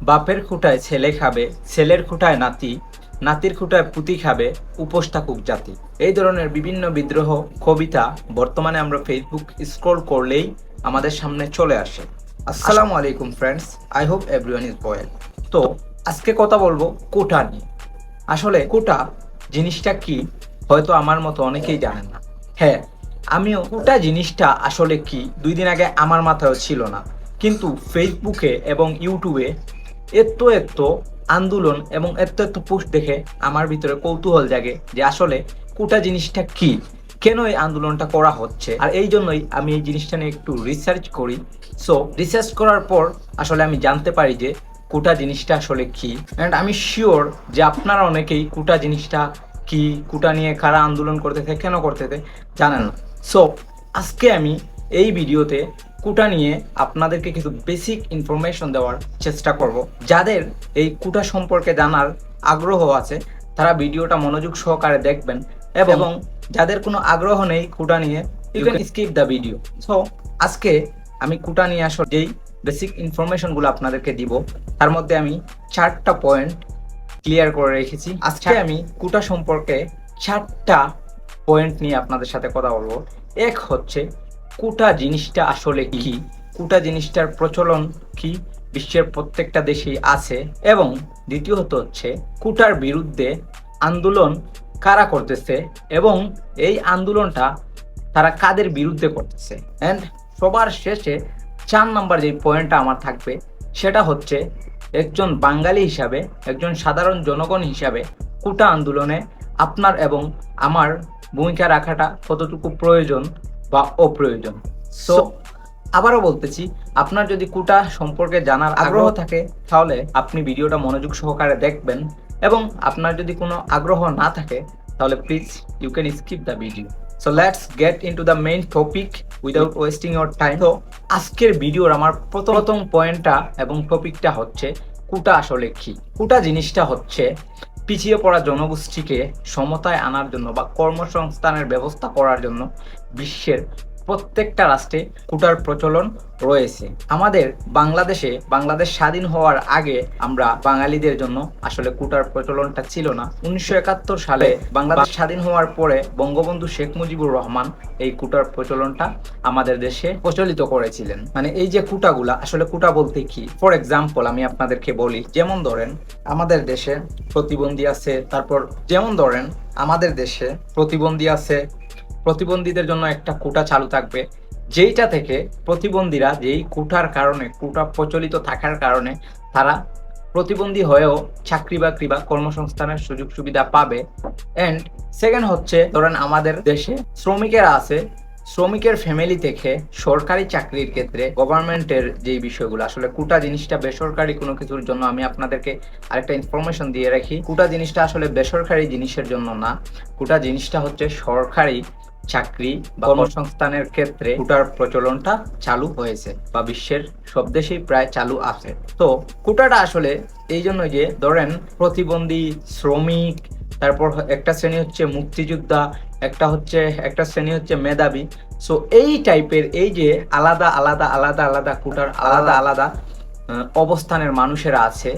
বাপের খুঁটায় ছেলে খাবে, ছেলের খুঁটায় নাতি, নাতির খুঁটায় পুতি খাবে, উপোস থাকুক জাতি। এই ধরনের বিভিন্ন বিদ্রোহ কবিতা বর্তমানে আমরা ফেসবুক স্ক্রল করলেই আমাদের সামনে চলে আসে। আসসালামু আলাইকুম friends, I hope everyone is well. তো আজকে কথা বলবো কোটা নিয়ে। আসলে কোটা জিনিসটা কি হয়তো আমার মতো অনেকেই জানেন না। হ্যাঁ, আমিও কোটা জিনিসটা আসলে কি 2 দিন আগে আমার মাথায়ও ছিল না, কিন্তু ফেসবুকে এবং ইউটিউবে এত আন্দোলন এবং এত পোস্ট দেখে আমার ভিতরে কৌতূহল জাগে যে আসলে কোটা জিনিসটা কি, কেন এই আন্দোলনটা করা হচ্ছে। আর এই জন্যই আমি এই জিনিসটা নিয়ে একটু রিসার্চ করি। সো রিসার্চ করার পর আসলে আমি জানতে পারি যে কোটা জিনিসটা আসলে কি। অ্যান্ড আমি শিওর যে আপনারা অনেকেই কোটা জিনিসটা কি, কোটা নিয়ে কারা আন্দোলন করতেছে, কেন করতেছে জানেন না। সো আজকে আমি এই ভিডিওতে কোটা নিয়ে আপনাদেরকে কিছু বেসিক ইনফরমেশন দেওয়ার চেষ্টা করব। যাদের এই কোটা সম্পর্কে জানার আগ্রহ আছে তারা ভিডিওটা মনোযোগ সহকারে দেখবেন, এবং যাদের কোনো আগ্রহ নেই কোটা নিয়ে, you can skip the video. So আজকে আমি কোটা নিয়ে আসলে যেই বেসিক ইনফরমেশনগুলো আপনাদেরকে দিব তার মধ্যে আমি 4টা পয়েন্ট ক্লিয়ার করে রেখেছি। আজকে আমি কোটা সম্পর্কে 4টা পয়েন্ট নিয়ে আপনাদের সাথে কথা বলবো। এক হচ্ছে কোটা জিনিসটা আসলে কি, কোটা জিনিসটার প্রচলন কি বিশ্বের প্রত্যেকটা দেশেই আছে, এবং দ্বিতীয়ত হচ্ছে কোটার বিরুদ্ধে আন্দোলন কারা করতেছে এবং এই আন্দোলনটা তারা কাদের বিরুদ্ধে করতেছে। অ্যান্ড সবার শেষে 4 নাম্বার যে পয়েন্টটা আমার থাকবে সেটা হচ্ছে একজন বাঙালি হিসাবে, একজন সাধারণ জনগণ হিসাবে কোটা আন্দোলনে আপনার এবং আমার ভূমিকা রাখাটা কতটুকু প্রয়োজন বা অপ্রয়োজন। সো আবারও বলতেছি, আপনার যদি কোটা সম্পর্কে জানার আগ্রহ থাকে তাহলে আপনি ভিডিওটা মনোযোগ সহকারে দেখবেন, এবং আপনার যদি কোনো আগ্রহ না থাকে তাহলে please you can skip the video. So let's get into the main topic without wasting your time. তো আজকের ভিডিওর আমার প্রথম পয়েন্টটা এবং টপিকটা হচ্ছে কোটা আসলে কি। কোটা জিনিসটা হচ্ছে পিছিয়ে পড়া জনগোষ্ঠীকে সমতায় আনার জন্য বা কর্মসংস্থানের ব্যবস্থা করার জন্য বিশ্বের প্রত্যেকটা রাষ্ট্রে কোটার প্রচলন রয়েছে। আমাদের বাংলাদেশ স্বাধীন হওয়ার আগে আমরা বাঙালিদের জন্য আসলে কোটার প্রচলনটা ছিল না। 1971 সালে বাংলাদেশ স্বাধীন হওয়ার পরে বঙ্গবন্ধু শেখ মুজিবুর রহমান এই কোটার প্রচলনটা আমাদের দেশে প্রচলিত করেছিলেন। মানে এই যে কোটাগুলা, আসলে কোটা বলতে কি, ফর এক্সাম্পল আমি আপনাদেরকে বলি, যেমন ধরেন আমাদের দেশে প্রতিবন্ধী আছে, তারপর যেমন ধরেন আমাদের দেশে প্রতিবন্ধী আছে, প্রতিবন্ধীদের জন্য একটা কোটা চালু থাকবে, যেইটা থেকে প্রতিবন্ধীরা যেই কোটার কারণে, কোটা প্রচলিত থাকার কারণে তারা প্রতিবন্ধী হয়েও চাকরি বাকরি বা কর্মসংস্থানের সুযোগ সুবিধা পাবে। অ্যান্ড সেকেন্ড হচ্ছে ধরেন আমাদের দেশে শ্রমিকেরা আছে, শ্রমিকের ফ্যামিলি থেকে সরকারি চাকরির ক্ষেত্রে গভর্নমেন্টের যেই বিষয়গুলো, আসলে কোটা জিনিসটা বেসরকারি কোনো কিছুর জন্য, আমি আপনাদেরকে আরেকটা ইনফরমেশন দিয়ে রাখি, কোটা জিনিসটা আসলে বেসরকারি জিনিসের জন্য না, কোটা জিনিসটা হচ্ছে সরকারি চাকরি বা কর্মসংস্থানের ক্ষেত্রে কোটার প্রচলনটা চালু হয়েছে বা বিশ্বের সব দেশেই প্রায় চালু আছে। তো কোটাটা আসলে এই জন্য যে ধরেন প্রতিবন্ধী, শ্রমিক, তারপর একটা শ্রেণী হচ্ছে মুক্তিযোদ্ধা, একটা শ্রেণী হচ্ছে মেধাবী। সো এই টাইপের এই যে আলাদা আলাদা আলাদা আলাদা কোটার আলাদা আলাদা অবস্থানের মানুষেরা আছে,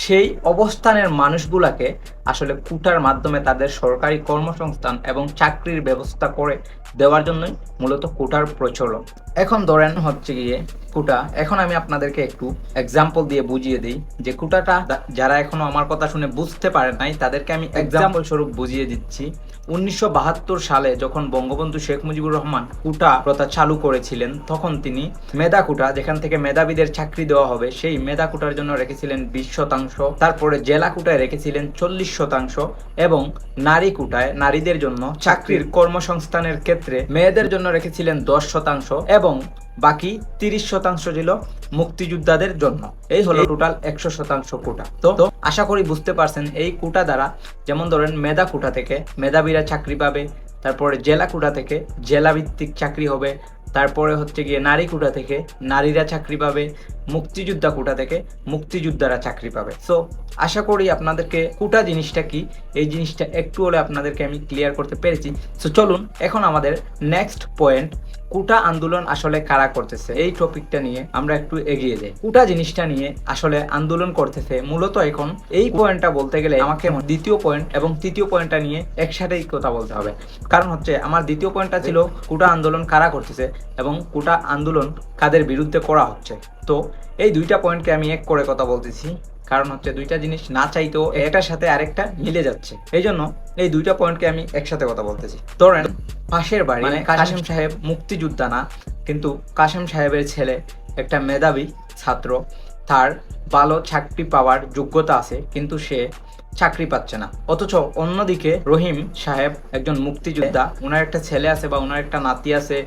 সেই অবস্থানের মানুষগুলাকে আসলে কোটার মাধ্যমে তাদের সরকারি কর্মসংস্থান এবং চাকরির ব্যবস্থা করে দেওয়ার জন্যই মূলত কোটার প্রচলন। এখন ধরেন হচ্ছে গিয়ে কোটা, এখন আমি আপনাদেরকে একটু এক্সাম্পল দিয়ে বুঝিয়ে দিই যে কোটাটা যারা এখনো আমার কথা শুনে বুঝতে পারে নাই তাদেরকে আমি এক্সাম্পল স্বরূপ বুঝিয়ে দিচ্ছি। 1972 সালে যখন বঙ্গবন্ধু শেখ মুজিবুর রহমান কোটা প্রথা চালু করেছিলেন, তখন তিনি মেধা কোটা, যেখান থেকে মেধাবীদের চাকরি দেওয়া হবে, সেই মেধা কোটার জন্য রেখেছিলেন 20%, তারপরে জেলা কোটায় রেখেছিলেন 40%, এবং নারী কোটায় নারীদের জন্য চাকরির কর্মসংস্থানের ক্ষেত্রে মেয়েদের জন্য রেখেছিলেন 10%, এবং বাকি 30% ছিল মুক্তিযোদ্ধাদের জন্য। এই হলো টোটাল 100% কোটা। তো আশা করি বুঝতে পারছেন এই কোটা দ্বারা, যেমন ধরেন মেধা কোটা থেকে মেধাবীরা চাকরি পাবে, তারপরে জেলা কোটা থেকে জেলা ভিত্তিক চাকরি হবে, তারপরে হচ্ছে গিয়ে নারী কোটা থেকে নারীরা চাকরি পাবে, মুক্তিযোদ্ধা কোটা থেকে মুক্তিযোদ্ধারা চাকরি পাবে। সো আশা করি আপনাদেরকে কোটা জিনিসটা কি এই জিনিসটা একটু হলে আপনাদেরকে আমি ক্লিয়ার করতে পেরেছি। সো চলুন এখন আমাদের নেক্সট পয়েন্ট, কোটা আন্দোলন আসলে কারা করতেছে, এই টপিকটা নিয়ে আমরা একটু এগিয়ে যাই। কোটা জিনিসটা নিয়ে আসলে আন্দোলন করতেছে মূলত এখন এই পয়েন্টটা বলতে গেলে আমাকে দ্বিতীয় পয়েন্ট এবং তৃতীয় পয়েন্টটা নিয়ে একসাথেই কথা বলতে হবে। কারণ হচ্ছে আমার দ্বিতীয় পয়েন্টটা ছিল কোটা আন্দোলন কারা করতেছে এবং কোটা আন্দোলন কাদের বিরুদ্ধে করা হচ্ছে। তো এই দুইটা পয়েন্টকে আমি এক করে কথা বলতেছি, কারণ হচ্ছে দুইটা জিনিস না চাইতেও একটার সাথে আরেকটা মিলে যাচ্ছে। এই জন্য এই দুইটা পয়েন্টকে আমি একসাথে কথা বলতেছি। ধরেন পাশের বাড়ি মানে কাশেম সাহেব মুক্তিযোদ্ধা না, কিন্তু কাশেম সাহেবের ছেলে একটা মেধাবী ছাত্র, তার ভালো চাকরি পাওয়ার যোগ্যতা আছে কিন্তু সে চাকরি পাচ্ছে না। অথচ অন্যদিকে রহিম সাহেব একজন মুক্তিযোদ্ধা, ওনার একটা ছেলে আছে বা ওনার একটা নাতি আছে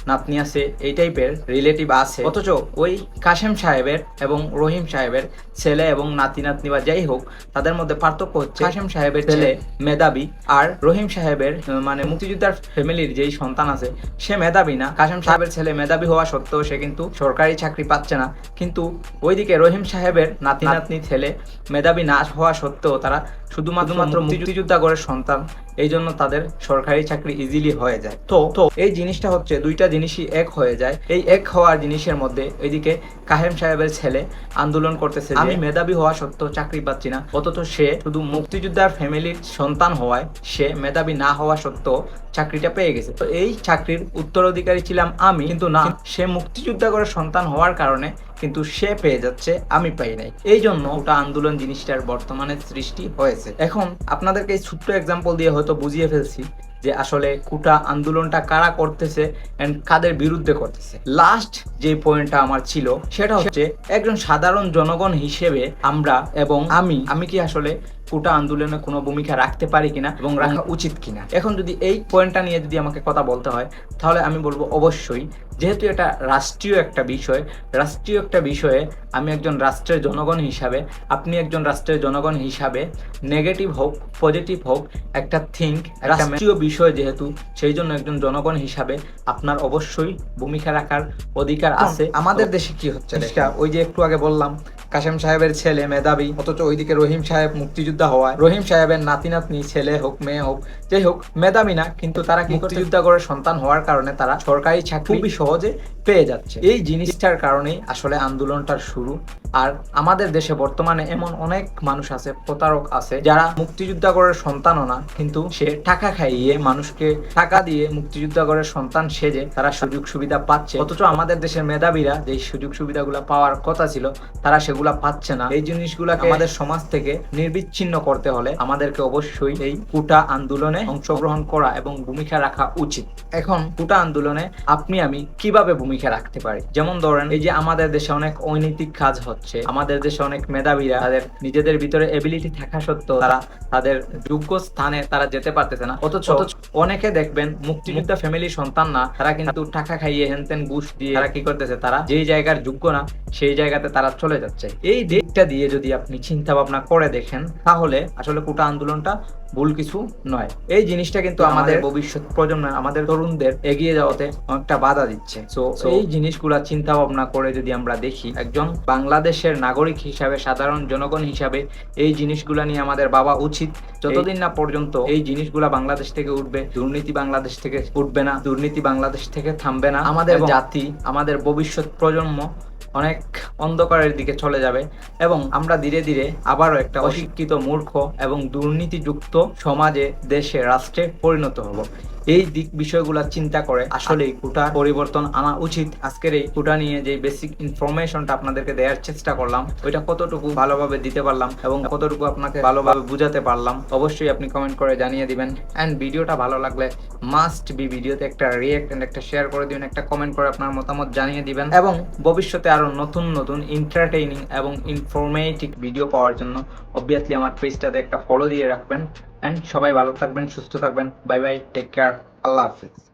নাতনি আছে এই টাইপের রিলেটিভ আছে, অথচ ওই কাশেম সাহেবের এবং রহিম সাহেবের ছেলে এবং নাতি নাতনি বা যাই হোক তাদের মধ্যে পার্থক্য হচ্ছে কাশেম সাহেবের ছেলে মেধাবী আর রহিম সাহেবের মানে মুক্তিযোদ্ধার ফ্যামিলির যেই সন্তান আছে সে মেধাবী না। কাশেম সাহেবের ছেলে মেধাবী হওয়া সত্ত্বেও সে কিন্তু সরকারি চাকরি পাচ্ছে না, কিন্তু ওইদিকে রহিম সাহেবের নাতি নাতনি ছেলে মেধাবী না হওয়া সত্ত্বেও তারা শুধুমাত্র মুক্তিযোদ্ধা ঘরের সন্তান, এই জন্য তাদের সরকারি চাকরি ইজিলি হয়ে যায়। তো এই জিনিসটা হচ্ছে দুইটা জিনিসই এক হয়ে যায়। এই এক হওয়ার জিনিসের মধ্যে এইদিকে কাহেম সাহেবের ছেলে আন্দোলন করতেছে আমি মেধাবী হওয়া সত্ত্বেও চাকরি পাচ্ছি না, অথচ সে শুধু মুক্তিযোদ্ধার ফ্যামিলির সন্তান হওয়ায় সে মেধাবী না হওয়া সত্ত্বেও চাকরিটা পেয়ে গেছে। তো এই চাকরির উত্তরাধিকারী ছিলাম আমি, কিন্তু না, সে মুক্তিযোদ্ধা করে সন্তান হওয়ার কারণে কিন্তু সে পেয়ে যাচ্ছে, আমি পাই নাই। এই জন্য ওটা আন্দোলন জিনিসটার বর্তমানে সৃষ্টি হয়েছে। এখন আপনাদেরকে এই ছোট্ট এক্সাম্পল দিয়ে হয়তো বুঝিয়ে ফেলছি যে আসলে কোটা আন্দোলনটা কারা করতেছে এন্ড কাদের বিরুদ্ধে করতেছে। লাস্ট যে পয়েন্টটা আমার ছিল সেটা হচ্ছে একজন সাধারণ জনগণ হিসেবে আমরা এবং আমি কি আসলে কোটা আন্দোলনে কোনো ভূমিকা রাখতে পারি কিনা এবং রাখা উচিত কিনা। এখন যদি এই পয়েন্টটা নিয়ে যদি আমাকে কথা বলতে হয় তাহলে আমি বলবো অবশ্যই, যেহেতু এটা রাষ্ট্রীয় একটা বিষয়ে আমি একজন রাষ্ট্রের জনগণ হিসাবে, আপনি একজন রাষ্ট্রের জনগণ হিসাবে, নেগেটিভ হোক পজিটিভ হোক একটা রাষ্ট্রীয় বিষয় যেহেতু, সেই জন্য একজন জনগণ হিসাবে আপনার অবশ্যই ভূমিকা রাখার অধিকার আছে। আমাদের দেশে কি হচ্ছে ওই যে একটু আগে বললাম কাশেম সাহেবের ছেলে মেধাবী, অথচ ওইদিকে রহিম সাহেব মুক্তিযোদ্ধা হওয়ায় রহিম সাহেবের নাতি নাতনি ছেলে হোক মেয়ে হোক যাই হোক মেধাবী না, কিন্তু তারা মুক্তিযোদ্ধা করে সন্তান হওয়ার কারণে তারা সরকারি চাকরি খুবই সহজে পেয়ে যাচ্ছে। এই জিনিসটার কারণেই আসলে আন্দোলনটার শুরু। আর আমাদের দেশে বর্তমানে এমন অনেক মানুষ আছে, প্রতারক আছে, যারা মুক্তিযোদ্ধা করে সন্তানও না, কিন্তু সে টাকা খাইয়ে মানুষকে টাকা দিয়ে মুক্তিযোদ্ধা করে সন্তান সেজে তারা সুযোগ সুবিধা পাচ্ছে, অথচ আমাদের দেশের মেধাবীরা যে সুযোগ সুবিধাগুলো পাওয়ার কথা ছিল তারা সেগুলা পাচ্ছে না। এই জিনিসগুলাকে আমাদের সমাজ থেকে নির্বিচ্ছিন্ন করতে হলে আমাদেরকে অবশ্যই এই কোটা আন্দোলনে অংশগ্রহণ করা এবং ভূমিকা রাখা উচিত। এখন কোটা আন্দোলনে আপনি আমি কিভাবে ভূমিকা রাখতে পারি, যেমন ধরেন এই যে আমাদের দেশে অনেক অনৈতিক কাজ হচ্ছে, আমাদের দেশে অনেক মেধাবীরা তাদের নিজেদের ভিতরে এবিলিটি থাকা সত্ত্বেও তারা তাদের যোগ্য স্থানে তারা যেতে পারতেছে না, অথচ অনেকে দেখবেন মুক্তিযোদ্ধা ফ্যামিলির সন্তান না, তারা কিন্তু টাকা খাইয়ে হেনতেন ঘুষ দিয়ে তারা কি করতেছে, তারা যেই জায়গার যোগ্য না সেই জায়গাতে তারা চলে যাচ্ছে। এই দিকটা দিয়ে যদি আপনি চিন্তা ভাবনা করে দেখেন তাহলে আসলে কোটা আন্দোলনটা ভুল কিছু নয়। এই জিনিসটা কিন্তু আমাদের ভবিষ্যৎ প্রজন্ম, আমাদের তরুণদের এগিয়ে যাওয়াতে অনেকটা বাধা দিচ্ছে। সো এই জিনিসগুলা চিন্তা ভাবনা করে যদি আমরা দেখি, একজন বাংলাদেশের নাগরিক হিসাবে, সাধারণ জনগণ হিসাবে এই জিনিসগুলা নিয়ে আমাদের ভাবা উচিত। যতদিন না পর্যন্ত এই জিনিসগুলা বাংলাদেশ থেকে উঠবে, দুর্নীতি বাংলাদেশ থেকে উঠবে না, দুর্নীতি বাংলাদেশ থেকে থামবে না, আমাদের জাতি, আমাদের ভবিষ্যৎ প্রজন্ম অনেক অন্ধকারের দিকে চলে যাবে এবং আমরা ধীরে ধীরে আবারও একটা অশিক্ষিত, মূর্খ এবং দুর্নীতিযুক্ত সমাজে, দেশে, রাষ্ট্রে পরিণত হব। এই দিক বিষয়গুলো চিন্তা করে আসলে কোটা পরিবর্তন আনা উচিত। আজকের এই কোটা নিয়ে যে বেসিক ইনফরমেশনটা আপনাদেরকে দেওয়ার চেষ্টা করলাম, ওইটা কতটুকু ভালোভাবে দিতে পারলাম এবং কতটুকু আপনাকে ভালোভাবে বুঝাতে পারলাম অবশ্যই আপনি কমেন্ট করে জানিয়ে দিবেন। এন্ড ভিডিওটা ভালো লাগলে মাস্ট বি ভিডিওতে একটা রিঅ্যাক্ট এন্ড একটা শেয়ার করে দিবেন, একটা কমেন্ট করে আপনার মতামত জানিয়ে দিবেন এবং ভবিষ্যতে আরো নতুন নতুন এন্টারটেইনিং এবং ইনফরমেটিভ ভিডিও পাওয়ার জন্য অবভিয়াসলি আমার পেজটাতে একটা ফলো দিয়ে রাখবেন। এন্ড সবাই ভালো থাকবেন, সুস্থ থাকবেন। বাই বাই, টেক কেয়ার, আল্লাহ হাফিজ।